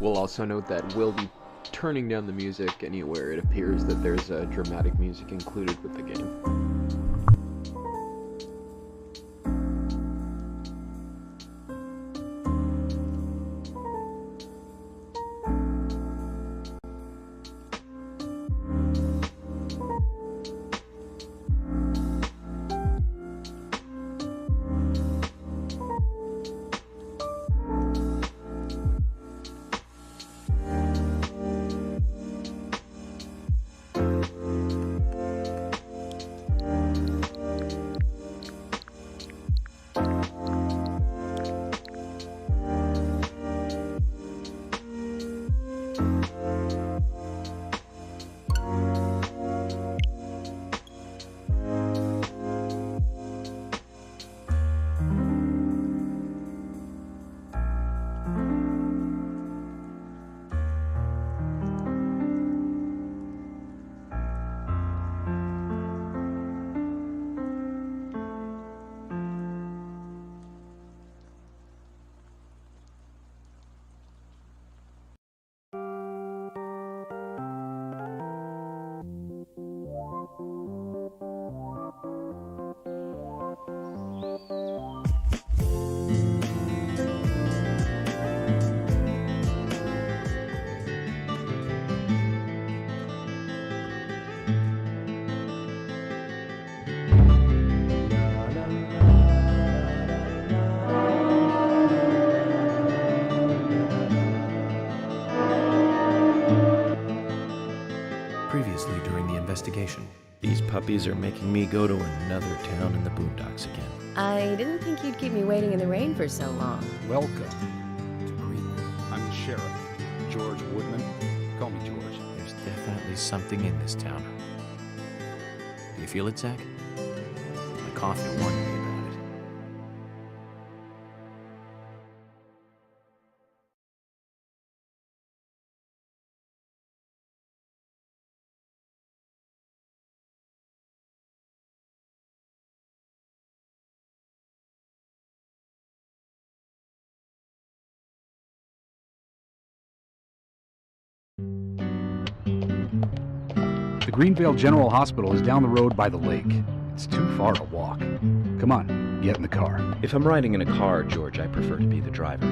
We'll also note that we'll be turning down the music anywhere it appears that there's dramatic music included with the game. Previously during the investigation. These puppies are making me go to another town in the boondocks again. I didn't think you'd keep me waiting in the rain for so long. Welcome to Greenwood. I'm the sheriff, George Woodman. Call me George. There's definitely something in this town. Do you feel it, Zach? My coffee warned me about it. The Greenvale General Hospital is down the road by the lake. It's too far to walk. Come on, get in the car. If I'm riding in a car, George, I prefer to be the driver.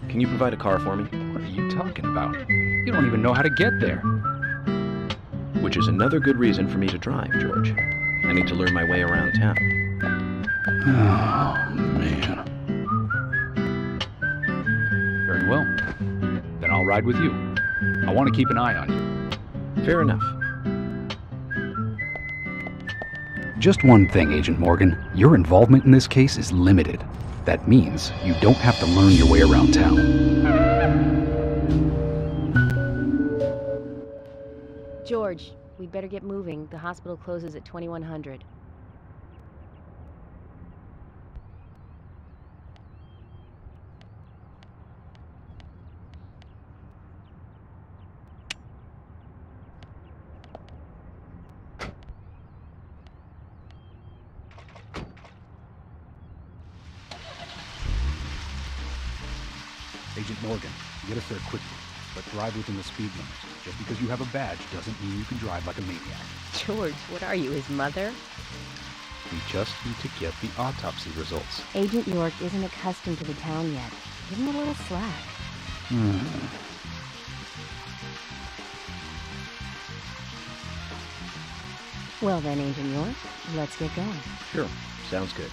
Can you provide a car for me? What are you talking about? You don't even know how to get there. Which is another good reason for me to drive, George. I need to learn my way around town. Oh, man. Very well. Then I'll ride with you. I want to keep an eye on you. Fair enough. Just one thing, Agent Morgan. Your involvement in this case is limited. That means you don't have to learn your way around town. George, we'd better get moving. The hospital closes at 2100. Agent Morgan, get us there quickly, but drive within the speed limit. Just because you have a badge doesn't mean you can drive like a maniac. George, what are you, his mother? We just need to get the autopsy results. Agent York isn't accustomed to the town yet. Give him a little slack. Well then, Agent York, let's get going. Sure, sounds good.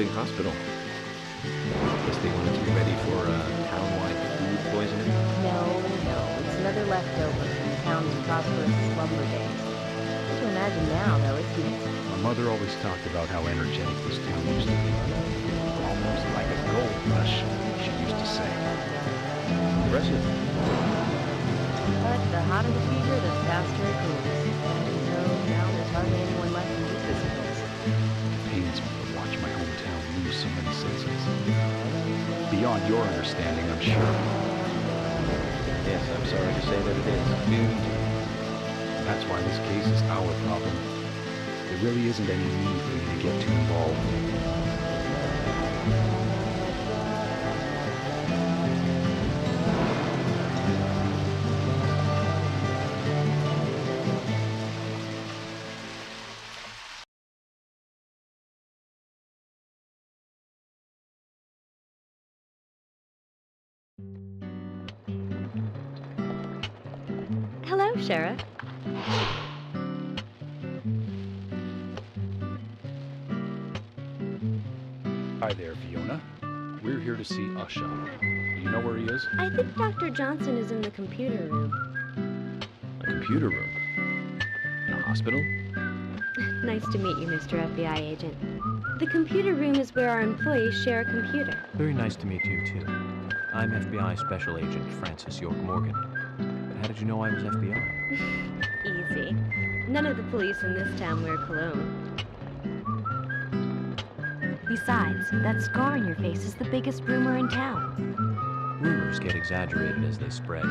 big hospital. Guess they wanted to be ready for town-wide food poisoning. No. It's another leftover from the town's prosperous slumber days. Hard to imagine now, though, isn't it? My mother always talked about how energetic this town used to be. Almost like a gold rush, she used to say. Impressive. But the hotter the fever, the faster it cools. So now there's hardly anyone left to keep this place. It pains me to watch my hometown lose so many citizens. Beyond your understanding, I'm sure. Yes, I'm sorry to say that it is. Dude, that's why this case is our problem. There really isn't any need for you to get too involved. Hello, Sheriff. Hi there, Fiona. We're here to see Usha. Do you know where he is? I think Dr. Johnson is in the computer room. A computer room? In a hospital? Nice to meet you, Mr. FBI agent. The computer room is where our employees share a computer. Very nice to meet you, too. I'm FBI Special Agent Francis York Morgan. But how did you know I was FBI? Easy. None of the police in this town wear cologne. Besides, that scar on your face is the biggest rumor in town. Rumors get exaggerated as they spread,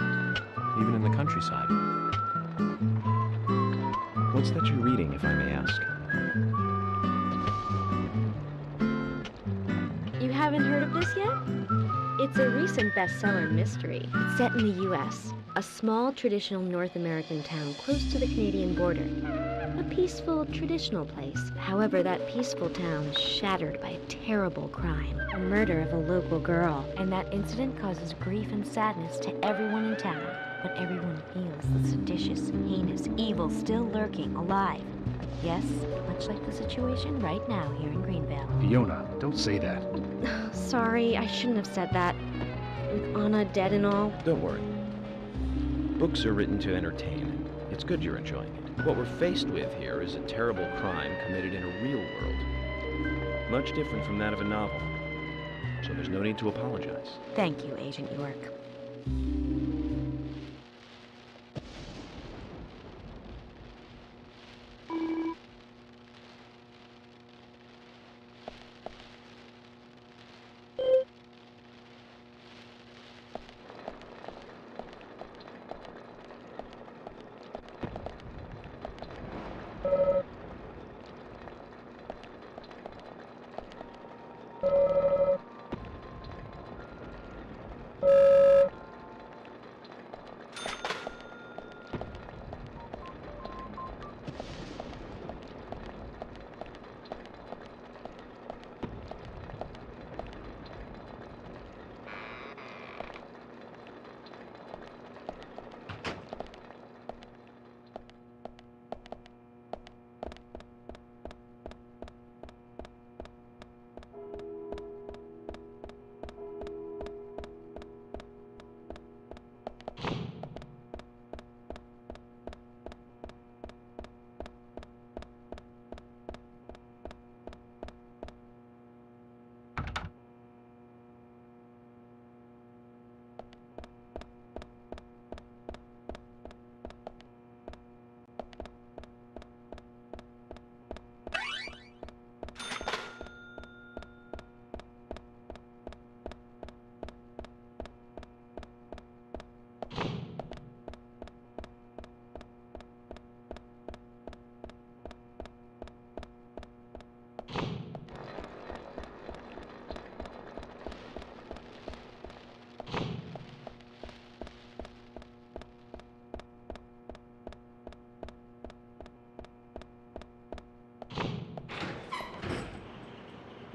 even in the countryside. What's that you're reading, if I may ask? You haven't heard of this yet? It's a recent bestseller mystery. It's set in the U.S., a small traditional North American town close to the Canadian border. A peaceful, traditional place. However, that peaceful town is shattered by a terrible crime. A murder of a local girl. And that incident causes grief and sadness to everyone in town. But everyone feels the seditious, heinous evil still lurking, alive. Yes, much like the situation right now here in Greenville. Fiona, don't say that. Sorry, I shouldn't have said that. With Anna dead and all. Don't worry. Books are written to entertain. It's good you're enjoying it. What we're faced with here is a terrible crime committed in a real world. Much different from that of a novel. So there's no need to apologize. Thank you, Agent York.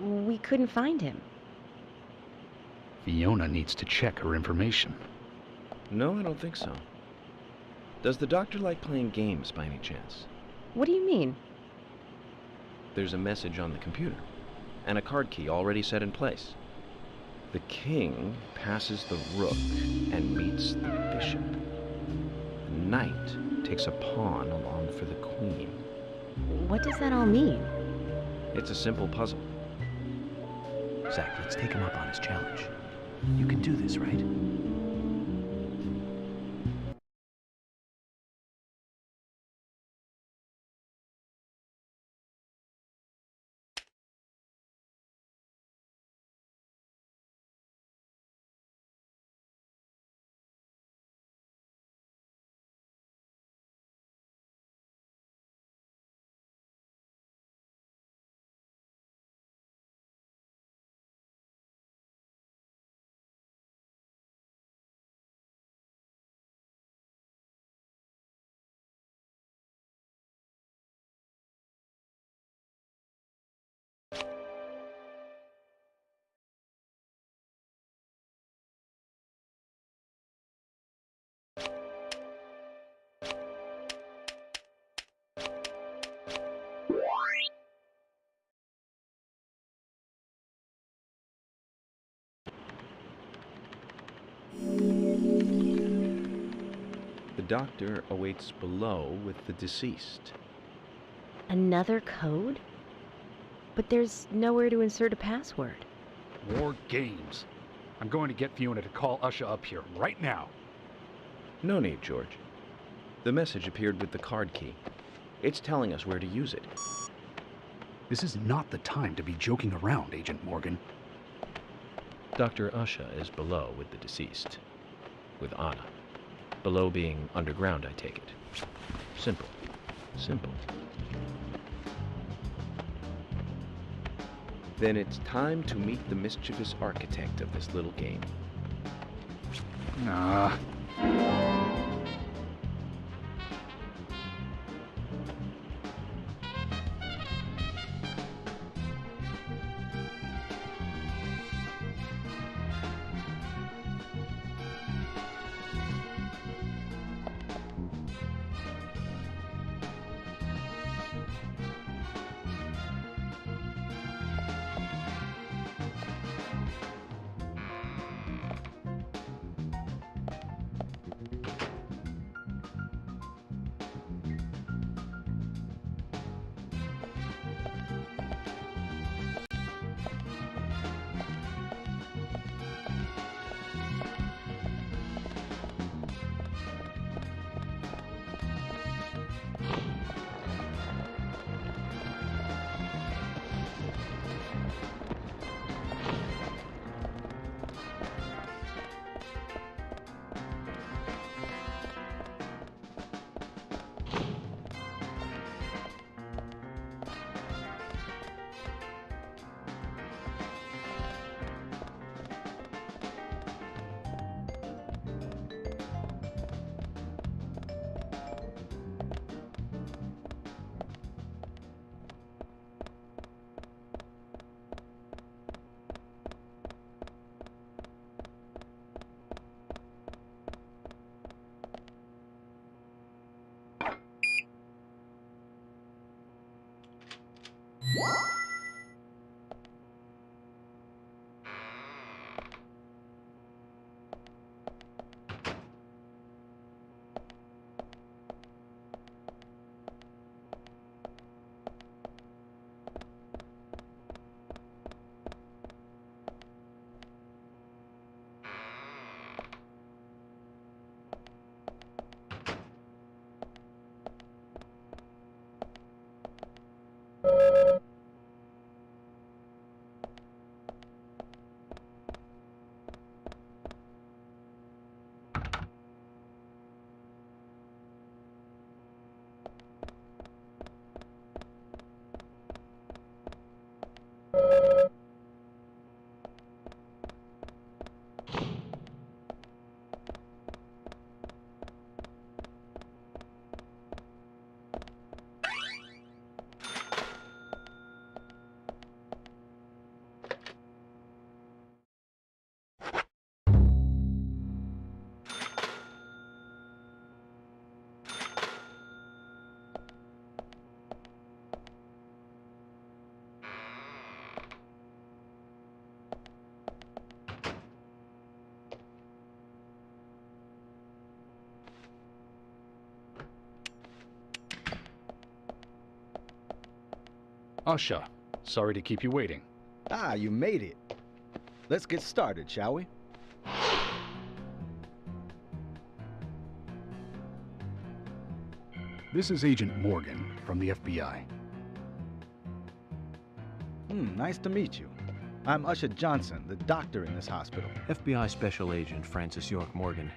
We couldn't find him. Fiona needs to check her information. No, I don't think so. Does the doctor like playing games by any chance? What do you mean? There's a message on the computer. and a card key already set in place. The king passes the rook and meets the bishop. The knight takes a pawn along for the queen. What does that all mean? It's a simple puzzle. Zach, let's take him up on his challenge. You can do this, right? The doctor awaits below with the deceased. Another code? But there's nowhere to insert a password. More games. I'm going to get Fiona to call Usha up here right now. No need, George. The message appeared with the card key. It's telling us where to use it. This is not the time to be joking around, Agent Morgan. Dr. Usha is below with the deceased. With Anna. Below being underground, I take it. Simple. Simple. Then it's time to meet the mischievous architect of this little game. Nah. Usha, sorry to keep you waiting. Ah, you made it. Let's get started, shall we? This is Agent Morgan from the FBI. Nice to meet you. I'm Usha Johnson, the doctor in this hospital. FBI Special Agent Francis York Morgan.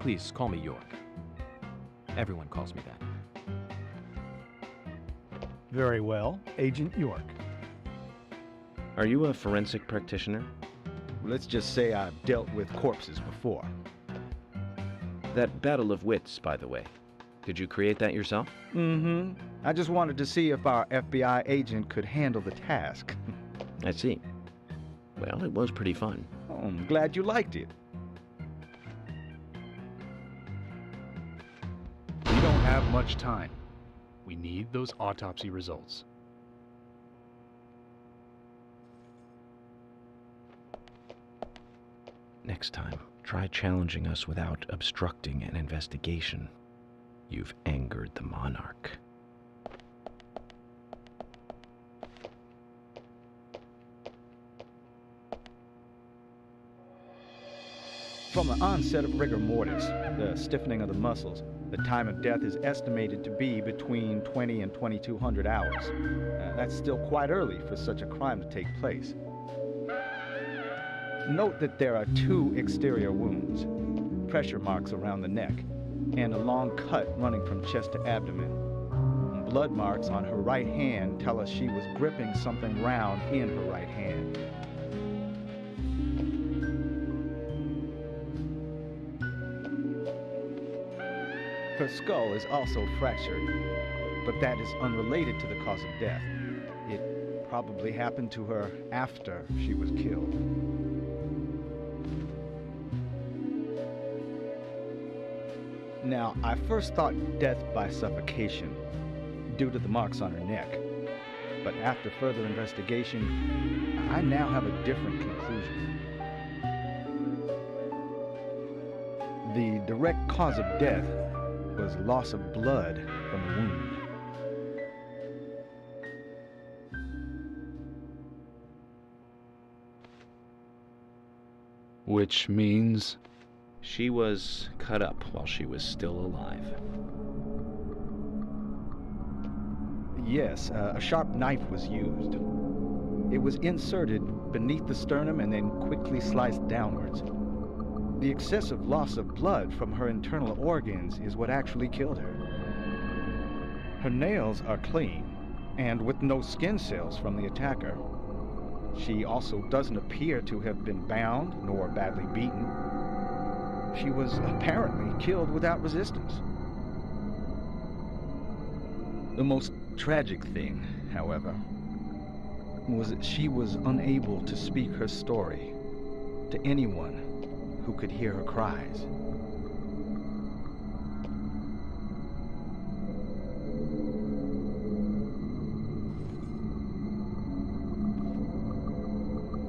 Please, call me York. Everyone calls me that. Very well, Agent York. Are you a forensic practitioner? Let's just say I've dealt with corpses before. That battle of wits, by the way. Did you create that yourself? Mm-hmm. I just wanted to see if our FBI agent could handle the task. I see. Well, it was pretty fun. Oh, I'm glad you liked it. We don't have much time. We need those autopsy results. Next time, try challenging us without obstructing an investigation. You've angered the monarch. From the onset of rigor mortis, the stiffening of the muscles, the time of death is estimated to be between 20 and 2200 hours. That's still quite early for such a crime to take place. Note that there are 2 exterior wounds, pressure marks around the neck, and a long cut running from chest to abdomen. Blood marks on her right hand tell us she was gripping something round in her right hand. Her skull is also fractured, but that is unrelated to the cause of death. It probably happened to her after she was killed. Now, I first thought death by suffocation, due to the marks on her neck. But after further investigation, I now have a different conclusion. The direct cause of death was loss of blood from the wound. Which means... She was cut up while she was still alive. Yes, a sharp knife was used. It was inserted beneath the sternum and then quickly sliced downwards. The excessive loss of blood from her internal organs is what actually killed her. Her nails are clean, and with no skin cells from the attacker. She also doesn't appear to have been bound nor badly beaten. She was apparently killed without resistance. The most tragic thing, however, was that she was unable to speak her story to anyone who could hear her cries.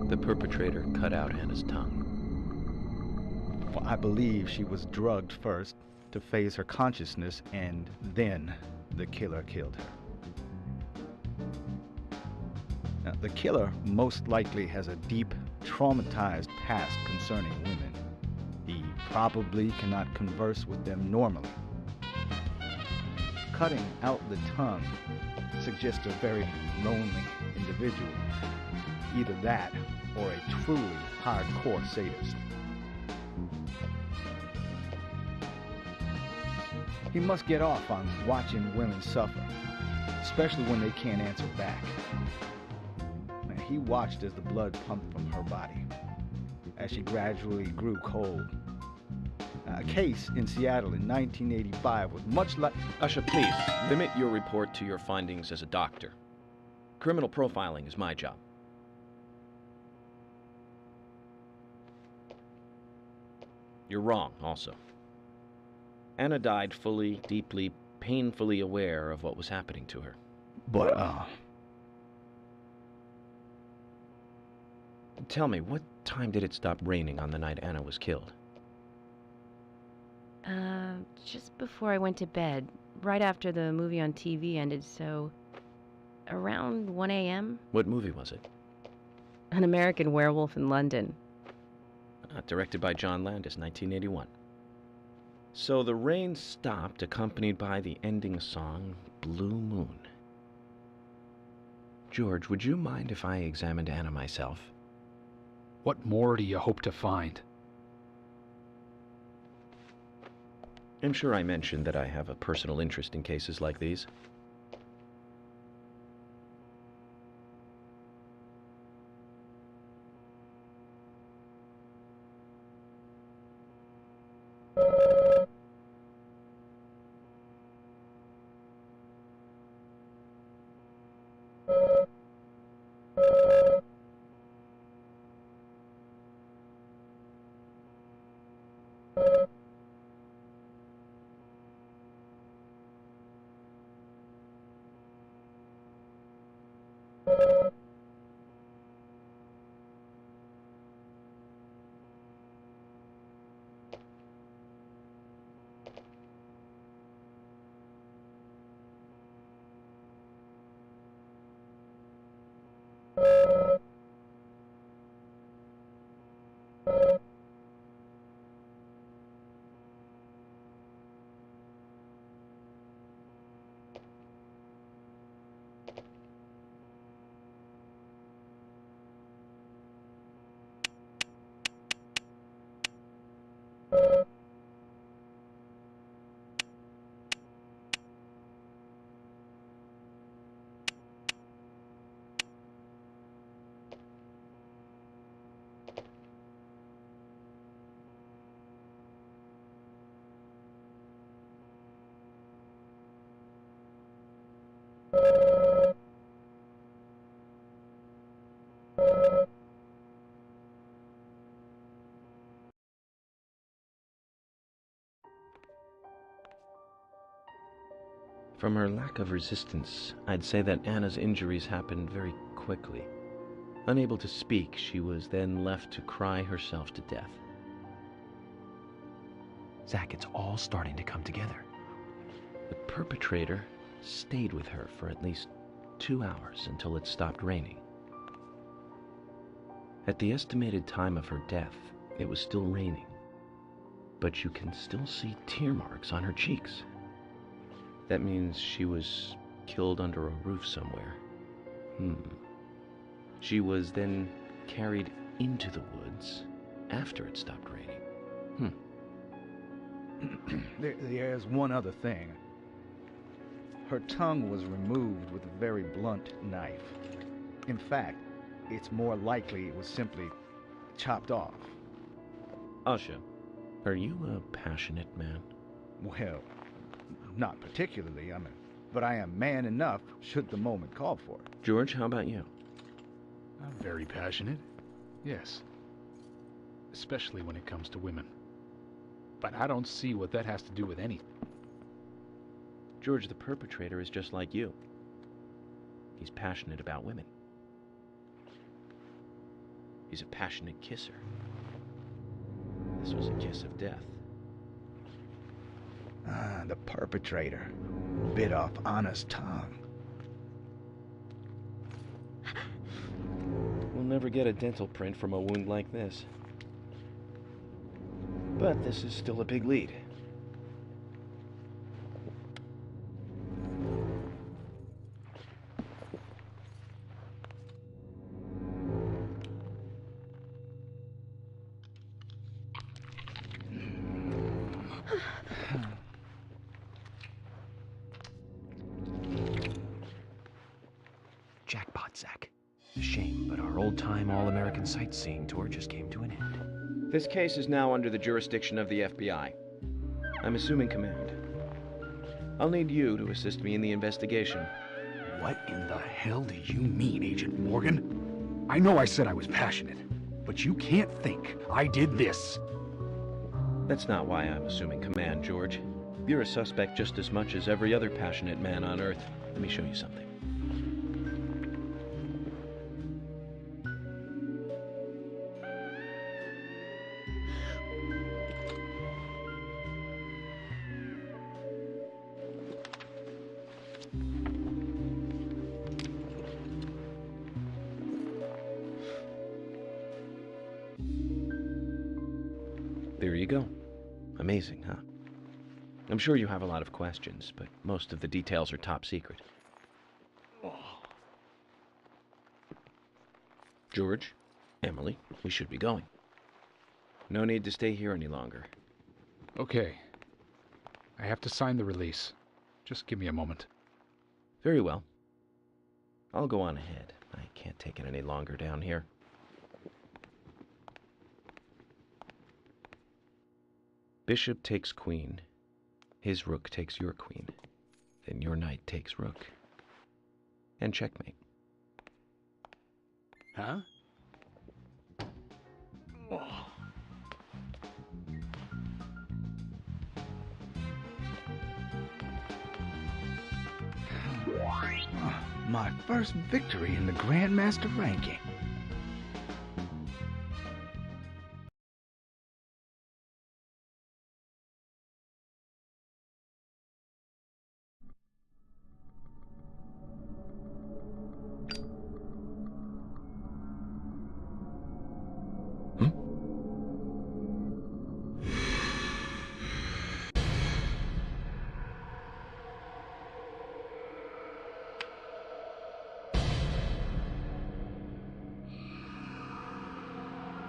The perpetrator cut out Hannah's tongue. Well, I believe she was drugged first to phase her consciousness, and then the killer killed her. Now, the killer most likely has a deep, traumatized past concerning women. He probably cannot converse with them normally. Cutting out the tongue suggests a very lonely individual. Either that, or a truly hardcore sadist. He must get off on watching women suffer, especially when they can't answer back. He watched as the blood pumped from her body, as she gradually grew cold. A case in Seattle in 1985 was much like... Usha, please, limit your report to your findings as a doctor. Criminal profiling is my job. You're wrong, also. Anna died fully, deeply, painfully aware of what was happening to her. But, Tell me, what time did it stop raining on the night Anna was killed? Just before I went to bed, right after the movie on TV ended, so Around 1 a.m.? What movie was it? An American Werewolf in London. Directed by John Landis, 1981. So the rain stopped, accompanied by the ending song, Blue Moon. George, would you mind if I examined Anna myself? What more do you hope to find? I'm sure I mentioned that I have a personal interest in cases like these. From her lack of resistance, I'd say that Anna's injuries happened very quickly. Unable to speak, she was then left to cry herself to death. Zach, it's all starting to come together. The perpetrator stayed with her for at least 2 hours until it stopped raining. At the estimated time of her death, it was still raining, but you can still see tear marks on her cheeks. That means she was killed under a roof somewhere. She was then carried into the woods after it stopped raining. There's one other thing. Her tongue was removed with a very blunt knife. In fact, it's more likely it was simply chopped off. Asha, are you a passionate man? Well, not particularly, but I am man enough should the moment call for it. George, how about you? I'm very passionate. Yes. Especially when it comes to women. But I don't see what that has to do with anything. George, the perpetrator is just like you. He's passionate about women. He's a passionate kisser. This was a kiss of death. The perpetrator bit off Anna's tongue. We'll never get a dental print from a wound like this. But this is still a big lead. Jackpot, Zach. A shame, but our old-time all-American sightseeing tour just came to an end. This case is now under the jurisdiction of the FBI. I'm assuming command. I'll need you to assist me in the investigation. What in the hell do you mean, Agent Morgan? I know I said I was passionate, but you can't think I did this. That's not why I'm assuming command, George. You're a suspect just as much as every other passionate man on Earth. Let me show you something. There you go. Amazing, huh? I'm sure you have a lot of questions, but most of the details are top secret. George, Emily, we should be going. No need to stay here any longer. Okay. I have to sign the release. Just give me a moment. Very well. I'll go on ahead. I can't take it any longer down here. Bishop takes queen. His rook takes your queen. Then your knight takes rook. And checkmate. Huh? My first victory in the Grandmaster ranking.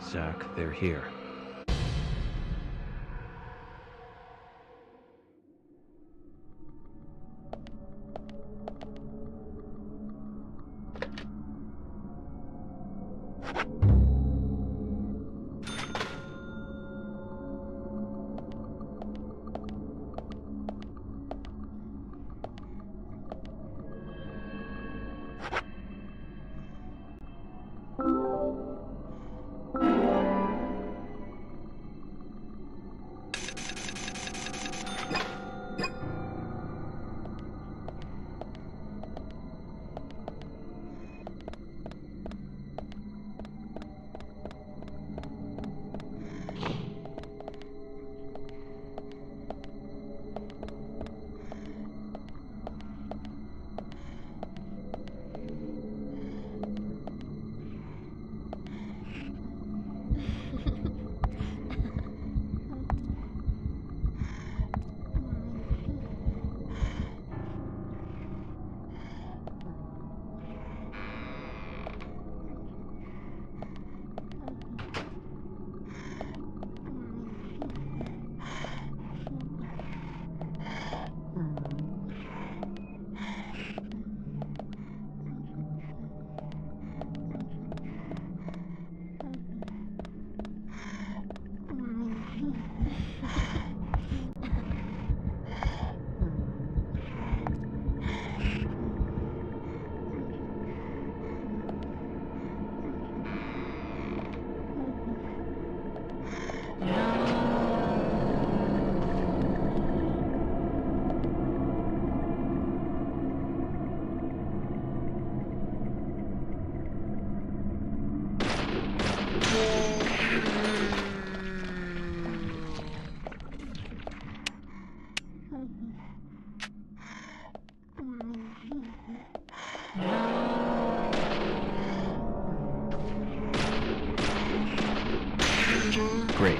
Zach, they're here. Great.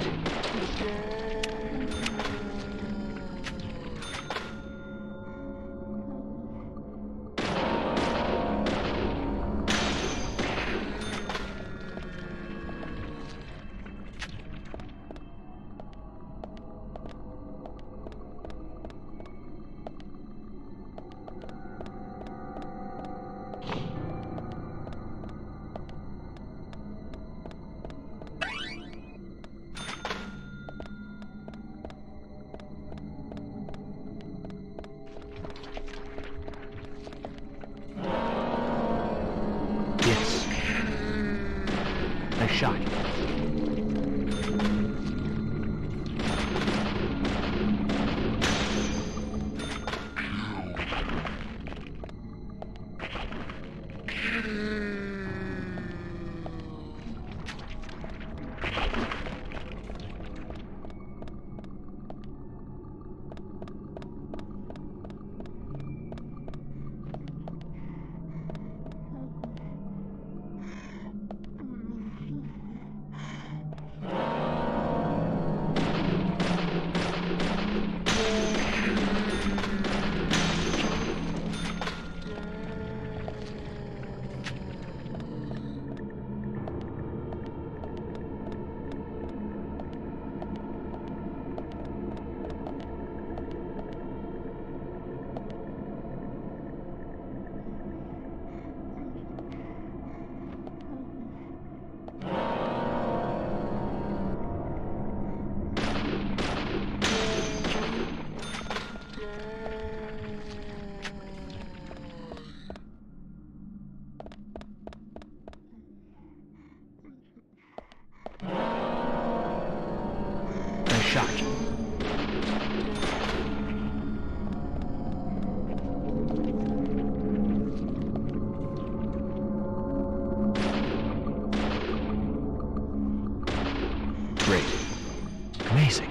shot. Great. Amazing.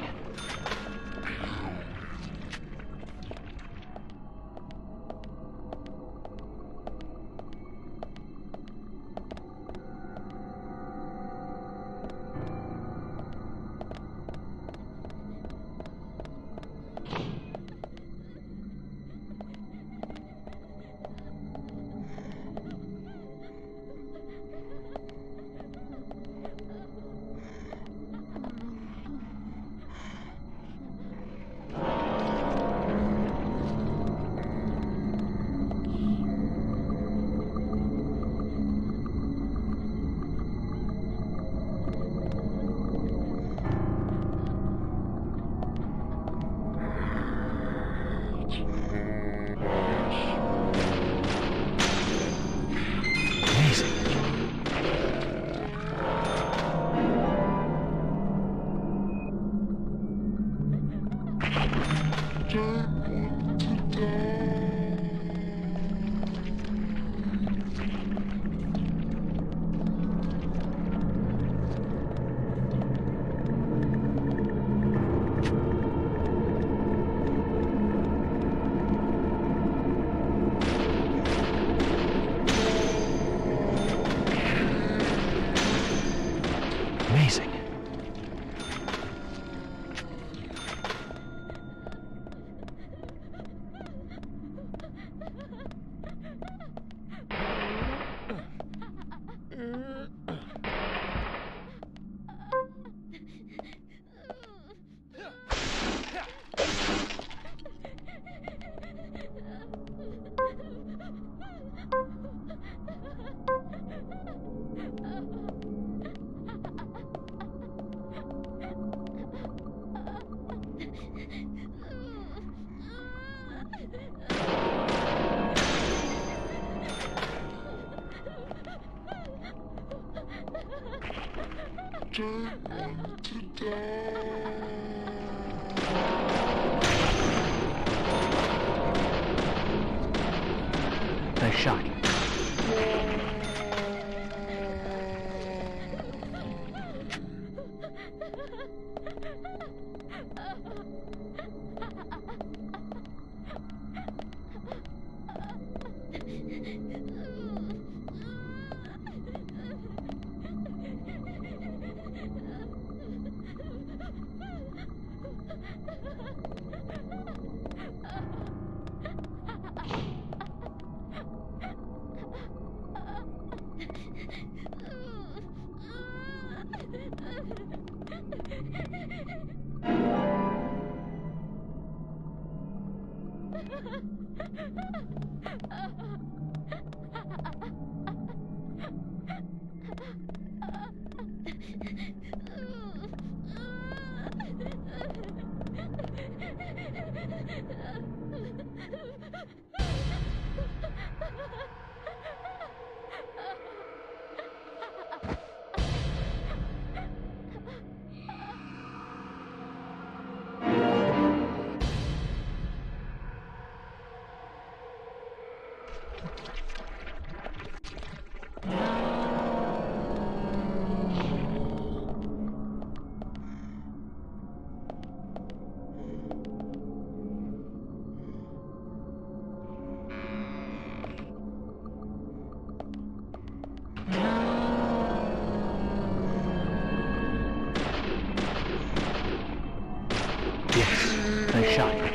Amazing. Nice shot. Yes, nice shot.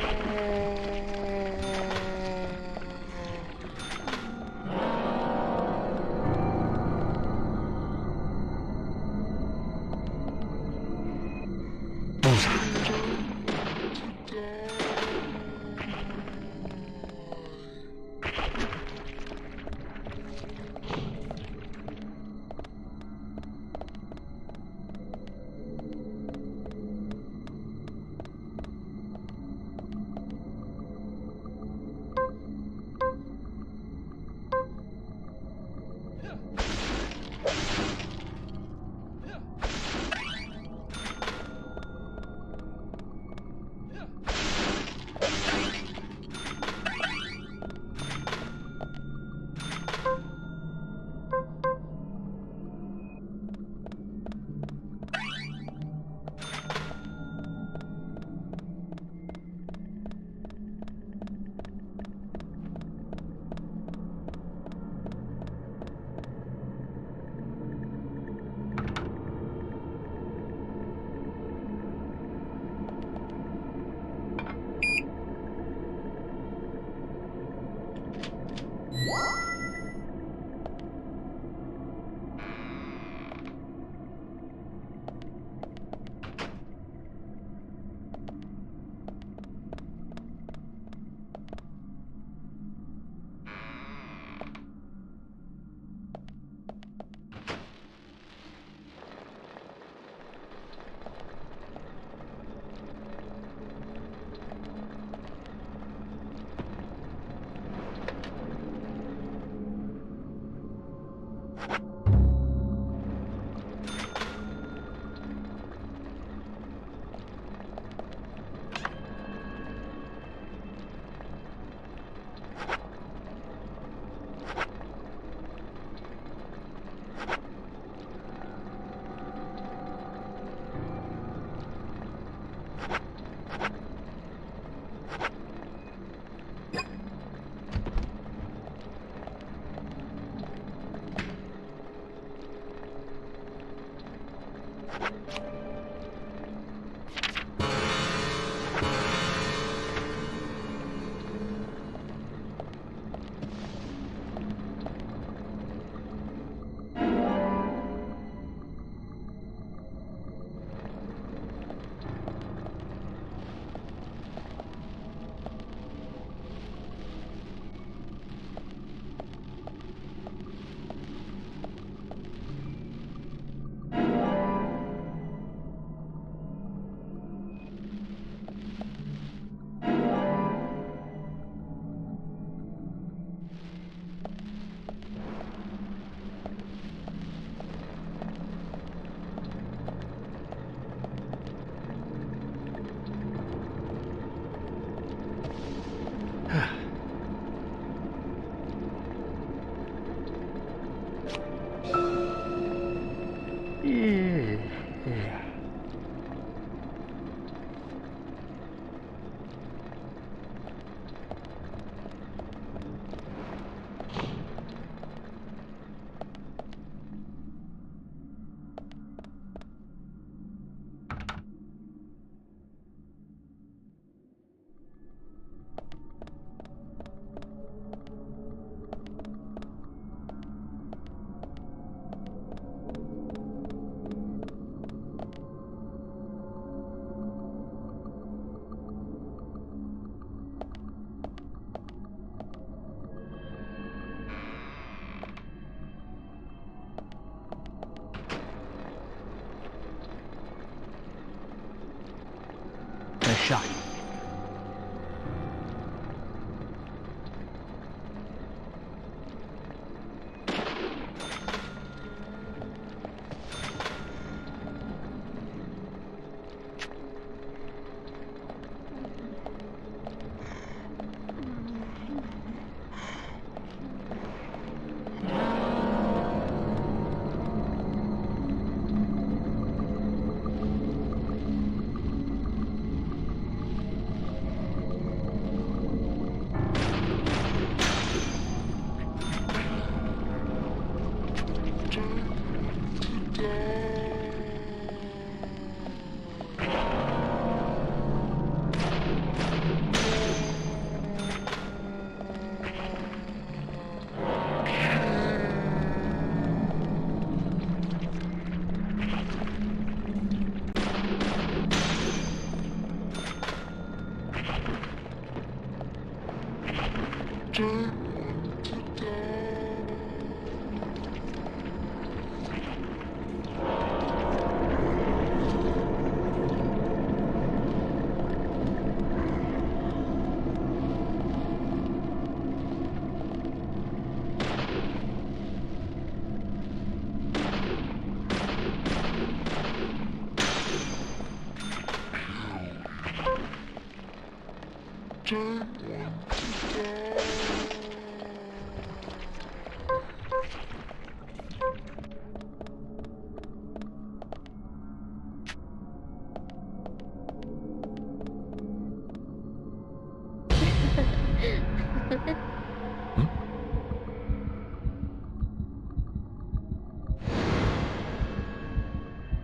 Nice shot.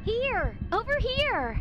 Here! Over here!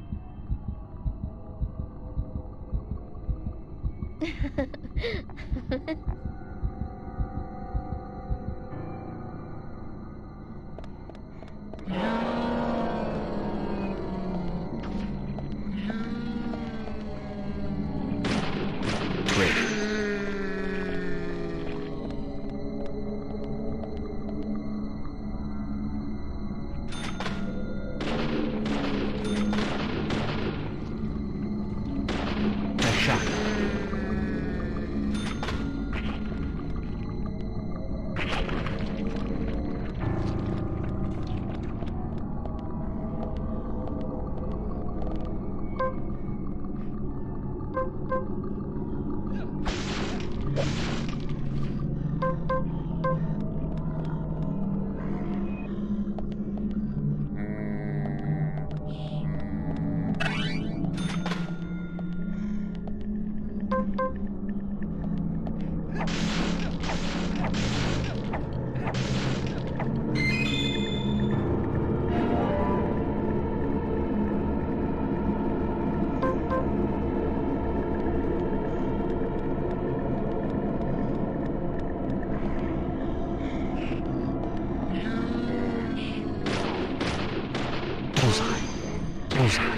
devil's...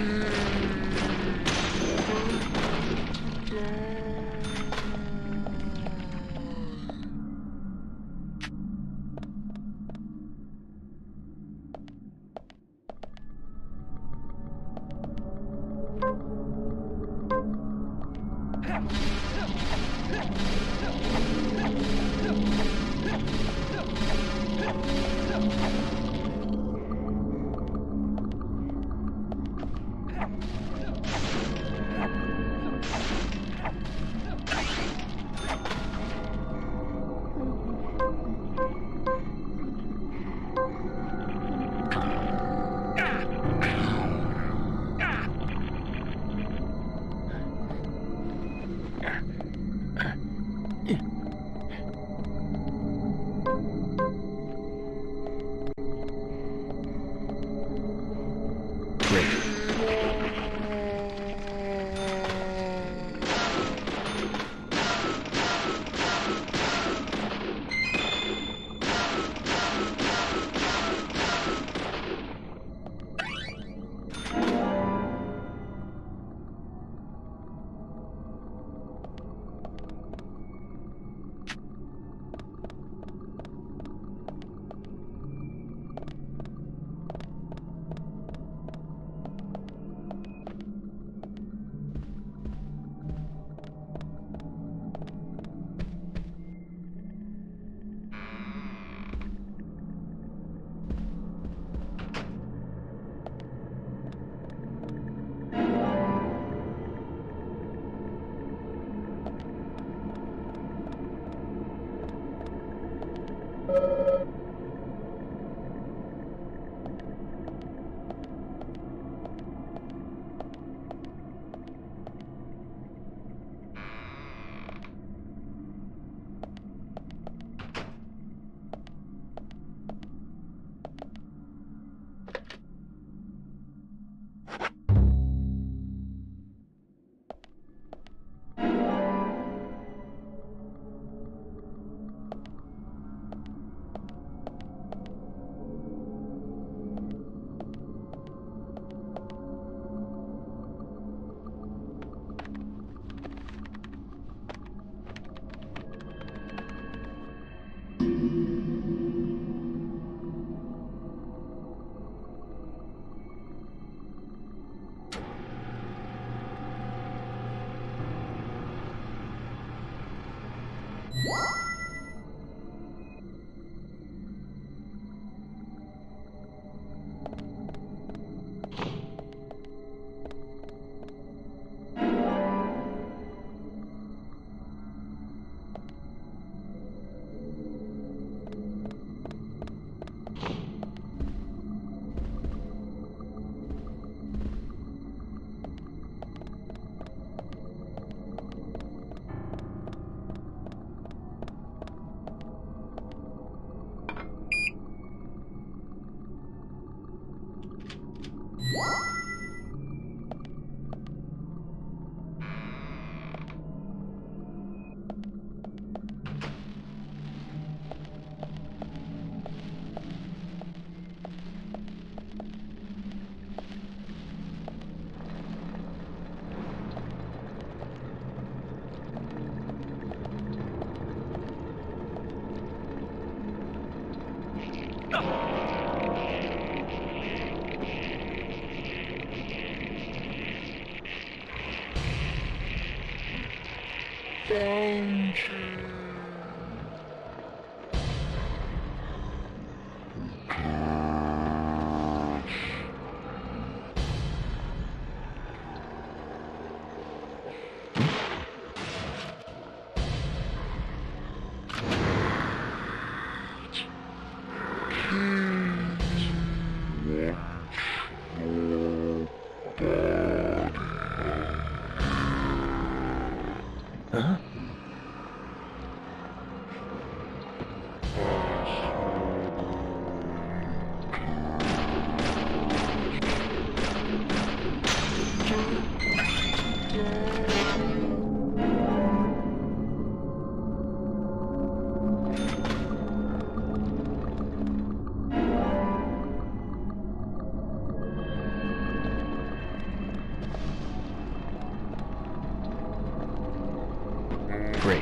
Great.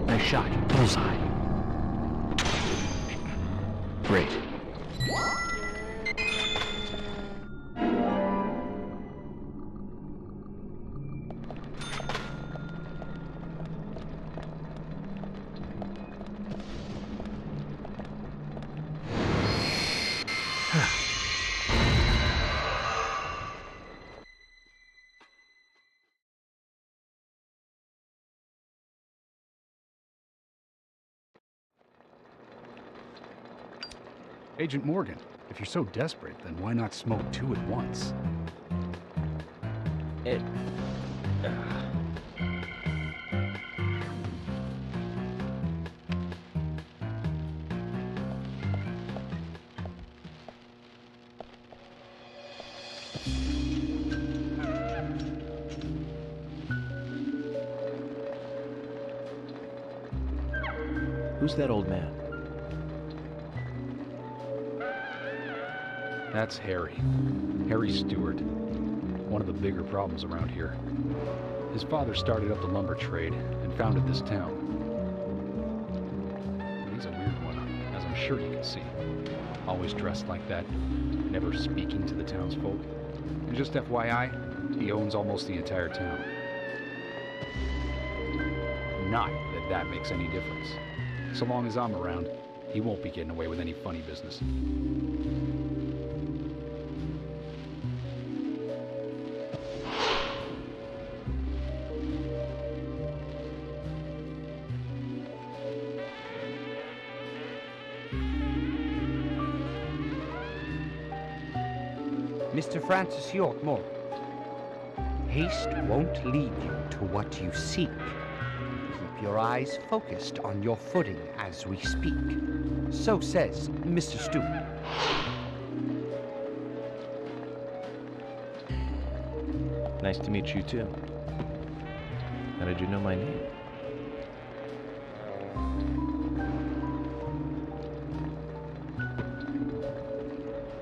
Nice shot. Bullseye. Great. Agent Morgan, if you're so desperate, then why not smoke two at once? It... Who's that old man? That's Harry. Harry Stewart. One of the bigger problems around here. His father started up the lumber trade and founded this town. He's a weird one, as I'm sure you can see. Always dressed like that, never speaking to the townsfolk. And just FYI, he owns almost the entire town. Not that that makes any difference. So long as I'm around, he won't be getting away with any funny business. Mr. Francis York Morgan, haste won't lead you to what you seek. Keep your eyes focused on your footing as we speak. So says Mr. Stewart. Nice to meet you, too. How did you know my name?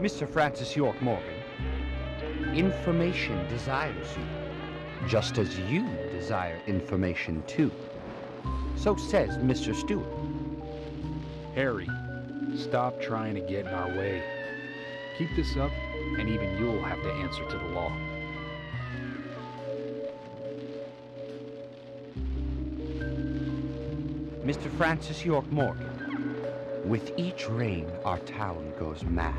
Mr. Francis York Morgan, information desires you, just as you desire information too. So says Mr. Stewart. Harry, stop trying to get in our way. Keep this up, and even you'll have to answer to the law. Mr. Francis York Morgan, with each rain our town goes mad.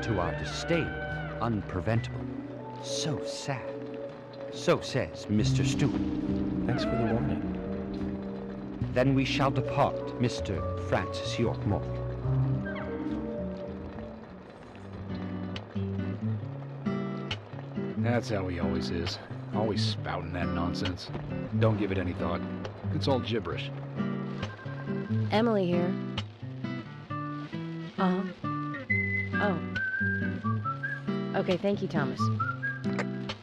To our disdain, unpreventable. So sad. So says Mr. Stewart. Thanks for the warning. Then we shall depart, Mr. Francis York Morgan. That's how he always is. Always spouting that nonsense. Don't give it any thought. It's all gibberish. Emily here. Uh-huh. Oh. Okay, thank you, Thomas.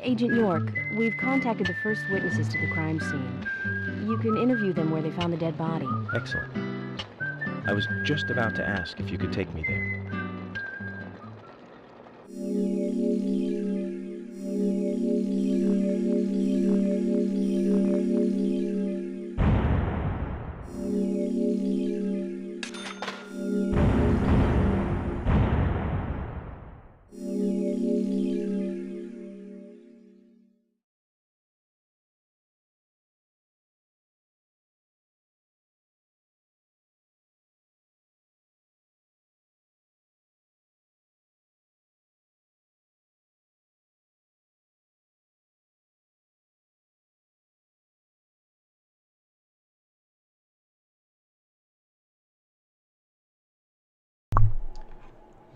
Agent York, we've contacted the first witnesses to the crime scene. You can interview them where they found the dead body. Excellent. I was just about to ask if you could take me there.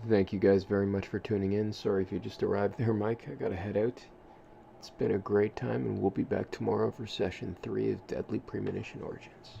Thank you guys very much for tuning in. Sorry if you just arrived there, Mike. I gotta head out. It's been a great time, and we'll be back tomorrow for Session 3 of Deadly Premonition Origins.